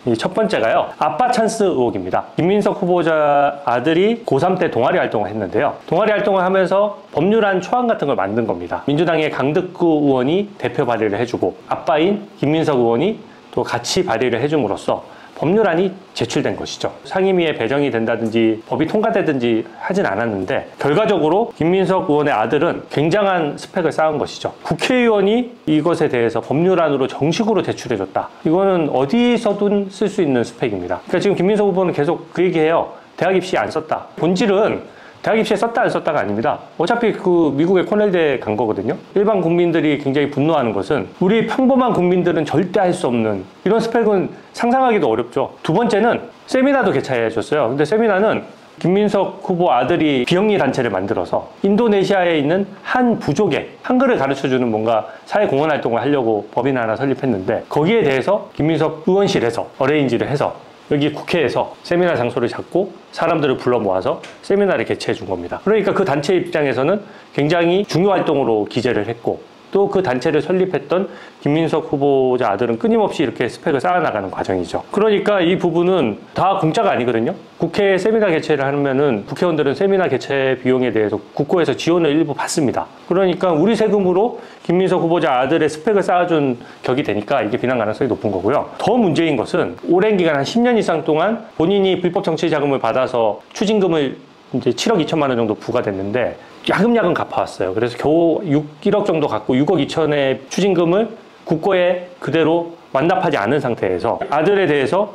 이 첫 번째가요, 아빠 찬스 의혹입니다. 김민석 후보자 아들이 고3 때 동아리 활동을 했는데요. 동아리 활동을 하면서 법률안 초안 같은 걸 만든 겁니다. 민주당의 강득구 의원이 대표 발의를 해주고 아빠인 김민석 의원이 또 같이 발의를 해줌으로써 법률안이 제출된 것이죠. 상임위에 배정이 된다든지 법이 통과되든지 하진 않았는데 결과적으로 김민석 의원의 아들은 굉장한 스펙을 쌓은 것이죠. 국회의원이 이것에 대해서 법률안으로 정식으로 제출해줬다. 이거는 어디서든 쓸 수 있는 스펙입니다. 그러니까 지금 김민석 후보는 계속 그 얘기해요. 대학 입시 안 썼다. 본질은 대학 입시에 썼다 안 썼다가 아닙니다. 어차피 그 미국의 코넬대에 간 거거든요. 일반 국민들이 굉장히 분노하는 것은 우리 평범한 국민들은 절대 할 수 없는 이런 스펙은 상상하기도 어렵죠. 두 번째는 세미나도 개최해 줬어요. 근데 세미나는 김민석 후보 아들이 비영리 단체를 만들어서 인도네시아에 있는 한 부족에 한글을 가르쳐주는 뭔가 사회공헌 활동을 하려고 법인 하나 설립했는데 거기에 대해서 김민석 의원실에서 어레인지를 해서 여기 국회에서 세미나 장소를 잡고 사람들을 불러 모아서 세미나를 개최해 준 겁니다. 그러니까 그 단체 입장에서는 굉장히 중요 활동으로 기재를 했고 또 그 단체를 설립했던 김민석 후보자 아들은 끊임없이 이렇게 스펙을 쌓아나가는 과정이죠. 그러니까 이 부분은 다 공짜가 아니거든요. 국회에 세미나 개최를 하면은 국회의원들은 세미나 개최 비용에 대해서 국고에서 지원을 일부 받습니다. 그러니까 우리 세금으로 김민석 후보자 아들의 스펙을 쌓아준 격이 되니까 이게 비난 가능성이 높은 거고요. 더 문제인 것은 오랜 기간 한 10년 이상 동안 본인이 불법 정치 자금을 받아서 추징금을 이제 7억 2천만 원 정도 부과됐는데 야금야금 갚아왔어요. 그래서 겨우 1억 정도 갖고 6억 2천의 추징금을 국고에 그대로 완납하지 않은 상태에서 아들에 대해서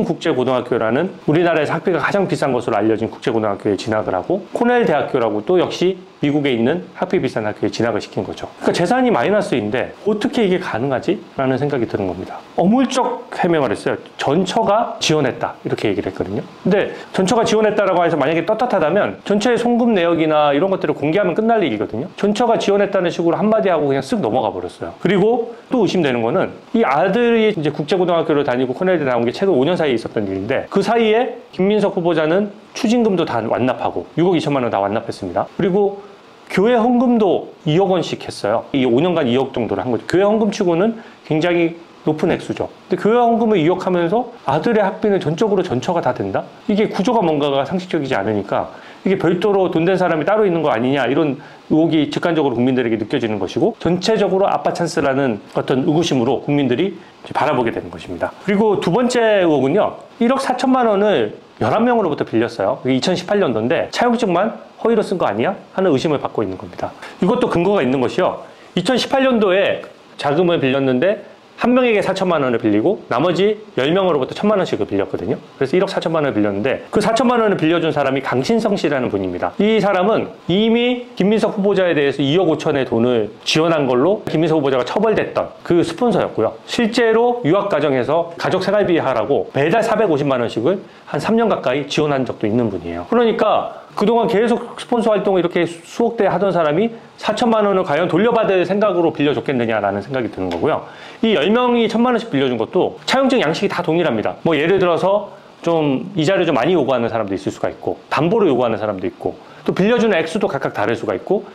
청심국제고등학교라는 우리나라에서 학비가 가장 비싼 것으로 알려진 국제고등학교에 진학을 하고 코넬 대학교라고 또 역시 미국에 있는 학비 비싼 학교에 진학을 시킨 거죠. 그러니까 재산이 마이너스인데 어떻게 이게 가능하지? 라는 생각이 드는 겁니다. 어물쩍 해명을 했어요. 전처가 지원했다 이렇게 얘기를 했거든요. 근데 전처가 지원했다라고 해서 만약에 떳떳하다면 전처의 송금 내역이나 이런 것들을 공개하면 끝날 일이거든요. 전처가 지원했다는 식으로 한마디 하고 그냥 쓱 넘어가 버렸어요. 그리고 또 의심되는 거는 이 아들이 이제 국제고등학교를 다니고 코넬대 나온 게 최근 5년 사이에 있었던 일인데 그 사이에 김민석 후보자는 추징금도 다 완납하고 6억 2천만 원 다 완납했습니다. 그리고 교회 헌금도 2억 원씩 했어요. 이 5년간 2억 정도를 한 거죠. 교회 헌금 치고는 굉장히 높은 액수죠. 근데 교회 헌금을 2억 하면서 아들의 학비는 전적으로 전처가 다 된다? 이게 구조가 뭔가가 상식적이지 않으니까 이게 별도로 돈 된 사람이 따로 있는 거 아니냐 이런 의혹이 직관적으로 국민들에게 느껴지는 것이고 전체적으로 아빠 찬스라는 어떤 의구심으로 국민들이 바라보게 되는 것입니다. 그리고 두 번째 의혹은요. 1억 4천만 원을 11명으로부터 빌렸어요. 그게 2018년도인데 차용증만 허위로 쓴 거 아니야? 하는 의심을 받고 있는 겁니다. 이것도 근거가 있는 것이요. 2018년도에 자금을 빌렸는데 한 명에게 4천만 원을 빌리고 나머지 10명으로부터 1천만 원씩을 빌렸거든요. 그래서 1억 4천만 원을 빌렸는데 그 4천만 원을 빌려준 사람이 강신성 씨라는 분입니다. 이 사람은 이미 김민석 후보자에 대해서 2억 5천의 돈을 지원한 걸로 김민석 후보자가 처벌됐던 그 스폰서였고요. 실제로 유학가정에서 가족 생활비 하라고 매달 450만 원씩을 한 3년 가까이 지원한 적도 있는 분이에요. 그러니까 그동안 계속 스폰서 활동을 이렇게 수억 대 하던 사람이 4천만 원을 과연 돌려받을 생각으로 빌려줬겠느냐라는 생각이 드는 거고요. 이 10명이 1천만 원씩 빌려준 것도 차용증 양식이 다 동일합니다. 뭐 예를 들어서 좀 이자를 좀 많이 요구하는 사람도 있을 수가 있고 담보를 요구하는 사람도 있고 또 빌려주는 액수도 각각 다를 수가 있고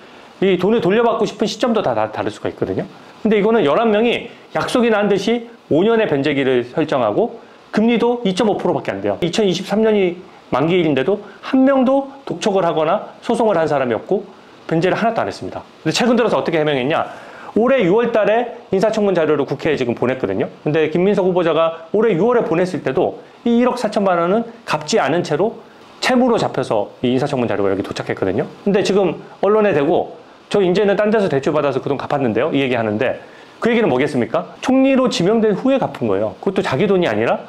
이 돈을 돌려받고 싶은 시점도 다 다를 수가 있거든요. 근데 이거는 11명이 약속이 난 듯이 5년의 변제기를 설정하고 금리도 2.5%밖에 안 돼요. 2023년이 만기일인데도 한 명도 독촉을 하거나 소송을 한 사람이 없고 변제를 하나도 안 했습니다. 근데 최근 들어서 어떻게 해명했냐? 올해 6월 달에 인사청문 자료를 국회에 지금 보냈거든요. 근데 김민석 후보자가 올해 6월에 보냈을 때도 이 1억 4천만 원은 갚지 않은 채로 채무로 잡혀서 이 인사청문 자료가 여기 도착했거든요. 근데 지금 언론에 대고 저 이제는 딴 데서 대출받아서 그 돈 갚았는데요. 이 얘기 하는데 그 얘기는 뭐겠습니까? 총리로 지명된 후에 갚은 거예요. 그것도 자기 돈이 아니라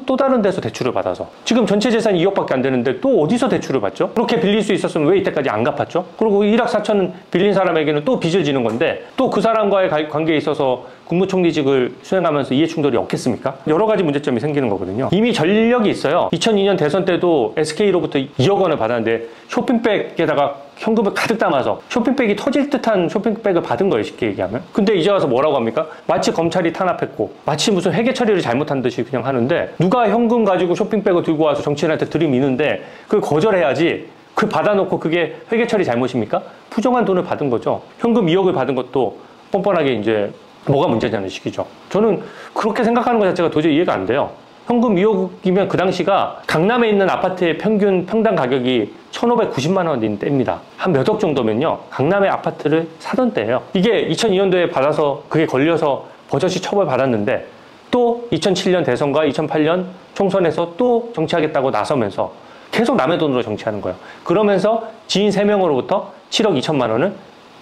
또 다른 데서 대출을 받아서 지금 전체 재산이 2억밖에 안 되는데 또 어디서 대출을 받죠? 그렇게 빌릴 수 있었으면 왜 이때까지 안 갚았죠? 그리고 1억 4천 빌린 사람에게는 또 빚을 지는 건데 또 그 사람과의 관계에 있어서 국무총리직을 수행하면서 이해충돌이 없겠습니까? 여러 가지 문제점이 생기는 거거든요. 이미 전력이 있어요. 2002년 대선 때도 SK로부터 2억 원을 받았는데 쇼핑백에다가 현금을 가득 담아서 쇼핑백이 터질 듯한 쇼핑백을 받은 거예요, 쉽게 얘기하면. 근데 이제 와서 뭐라고 합니까? 마치 검찰이 탄압했고 마치 무슨 회계 처리를 잘못한 듯이 그냥 하는데 누가 현금 가지고 쇼핑백을 들고 와서 정치인한테 들이미는데 그걸 거절해야지. 그 받아놓고 그게 회계 처리 잘못입니까? 부정한 돈을 받은 거죠. 현금 2억을 받은 것도 뻔뻔하게 이제 뭐가 문제냐는 식이죠. 저는 그렇게 생각하는 것 자체가 도저히 이해가 안 돼요. 현금 2억이면 그 당시가 강남에 있는 아파트의 평균 평당 가격이 1,590만 원인 때입니다. 한 몇 억 정도면요, 강남의 아파트를 사던 때예요. 이게 2002년도에 받아서 그게 걸려서 버젓이 처벌받았는데, 또 2007년 대선과 2008년 총선에서 또 정치하겠다고 나서면서 계속 남의 돈으로 정치하는 거예요. 그러면서 지인 3명으로부터 7억 2천만 원을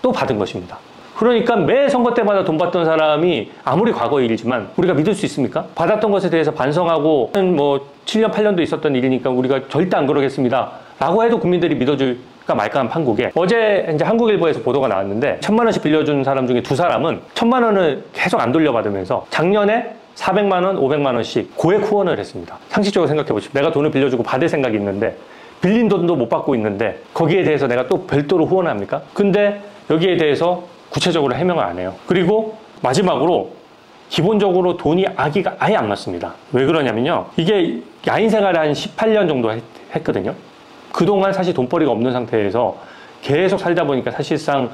또 받은 것입니다. 그러니까 매 선거 때마다 돈 받던 사람이 아무리 과거의 일이지만 우리가 믿을 수 있습니까? 받았던 것에 대해서 반성하고 뭐 7년 8년도 있었던 일이니까 우리가 절대 안 그러겠습니다 라고 해도 국민들이 믿어줄까 말까 한 판국에, 어제 이제 한국일보에서 보도가 나왔는데 1,000만 원씩 빌려준 사람 중에 2사람은 1,000만 원을 계속 안 돌려받으면서 작년에 400만 원, 500만 원씩 고액 후원을 했습니다. 상식적으로 생각해 보십시오. 내가 돈을 빌려주고 받을 생각이 있는데 빌린 돈도 못 받고 있는데 거기에 대해서 내가 또 별도로 후원을 합니까? 근데 여기에 대해서 구체적으로 해명을 안 해요. 그리고 마지막으로 기본적으로 돈이 아기가 아예 안 맞습니다. 왜 그러냐면요, 이게 야인 생활을 한 18년 정도 했거든요. 그동안 사실 돈벌이가 없는 상태에서 계속 살다 보니까 사실상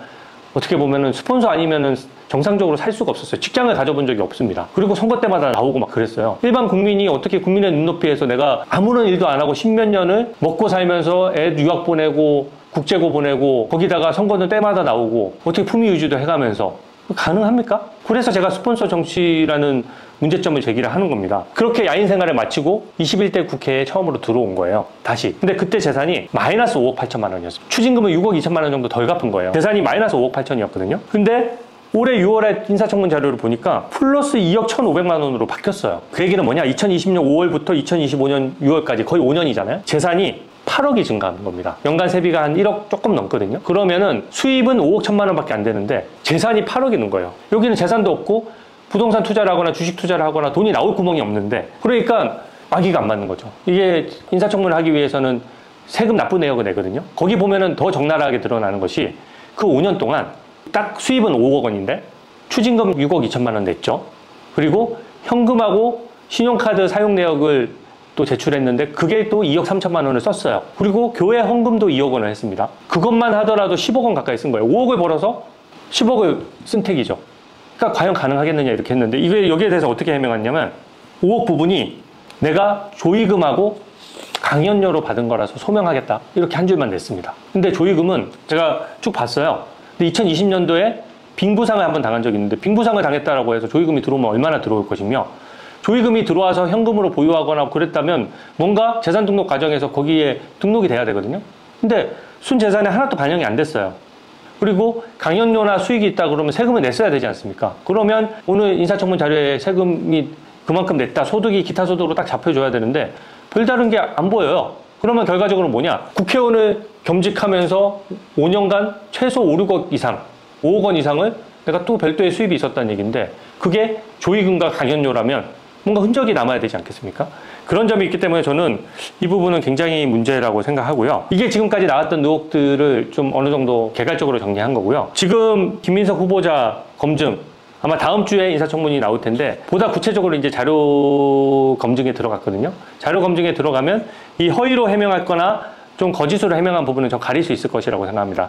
어떻게 보면은 스폰서 아니면은 정상적으로 살 수가 없었어요. 직장을 가져본 적이 없습니다. 그리고 선거 때마다 나오고 막 그랬어요. 일반 국민이 어떻게 국민의 눈높이에서 내가 아무런 일도 안 하고 10몇 년을 먹고 살면서 애 유학 보내고 국제고 보내고 거기다가 선거는 때마다 나오고 어떻게 품위 유지도 해가면서 가능합니까? 그래서 제가 스폰서 정치라는 문제점을 제기를 하는 겁니다. 그렇게 야인 생활을 마치고 21대 국회에 처음으로 들어온 거예요. 다시. 근데 그때 재산이 마이너스 5억 8천만 원이었어요. 추징금은 6억 2천만 원 정도 덜 갚은 거예요. 재산이 마이너스 5억 8천이었거든요. 근데 올해 6월에 인사청문 자료를 보니까 플러스 2억 1,500만 원으로 바뀌었어요. 그 얘기는 뭐냐? 2020년 5월부터 2025년 6월까지 거의 5년이잖아요. 재산이 8억이 증가하는 겁니다. 연간 세비가 한 1억 조금 넘거든요. 그러면은 수입은 5억 1천만 원밖에 안 되는데 재산이 8억이는 거예요. 여기는 재산도 없고 부동산 투자를 하거나 주식 투자를 하거나 돈이 나올 구멍이 없는데, 그러니까 아기가 안 맞는 거죠. 이게 인사청문을 하기 위해서는 세금 납부 내역을 내거든요. 거기 보면은 더 적나라하게 드러나는 것이 그 5년 동안 딱 수입은 5억 원인데 추징금 6억 2천만 원 냈죠. 그리고 현금하고 신용카드 사용 내역을 또 제출했는데 그게 또 2억 3천만 원을 썼어요. 그리고 교회 헌금도 2억 원을 했습니다. 그것만 하더라도 10억 원 가까이 쓴 거예요. 5억을 벌어서 10억을 쓴 택이죠. 그러니까 과연 가능하겠느냐 이렇게 했는데, 이게 여기에 대해서 어떻게 해명했냐면 5억 부분이 내가 조의금하고 강연료로 받은 거라서 소명하겠다 이렇게 한 줄만 냈습니다. 근데 조의금은 제가 쭉 봤어요. 근데 2020년도에 빙부상을 한번 당한 적이 있는데, 빙부상을 당했다라고 해서 조의금이 들어오면 얼마나 들어올 것이며, 조의금이 들어와서 현금으로 보유하거나 그랬다면 뭔가 재산 등록 과정에서 거기에 등록이 돼야 되거든요. 근데 순재산에 하나도 반영이 안 됐어요. 그리고 강연료나 수익이 있다 그러면 세금을 냈어야 되지 않습니까? 그러면 오늘 인사청문 자료에 세금이 그만큼 냈다, 소득이 기타 소득으로 딱 잡혀줘야 되는데 별다른 게 안 보여요. 그러면 결과적으로 뭐냐? 국회의원을 겸직하면서 5년간 최소 5, 6억 이상, 5억 원 이상을 내가 또 별도의 수입이 있었다는 얘기인데, 그게 조의금과 강연료라면 뭔가 흔적이 남아야 되지 않겠습니까? 그런 점이 있기 때문에 저는 이 부분은 굉장히 문제라고 생각하고요. 이게 지금까지 나왔던 의혹들을 좀 어느 정도 개괄적으로 정리한 거고요. 지금 김민석 후보자 검증, 아마 다음 주에 인사청문이 나올 텐데 보다 구체적으로 이제 자료 검증에 들어갔거든요. 자료 검증에 들어가면 이 허위로 해명할 거나 좀 거짓으로 해명한 부분은 좀 가릴 수 있을 것이라고 생각합니다.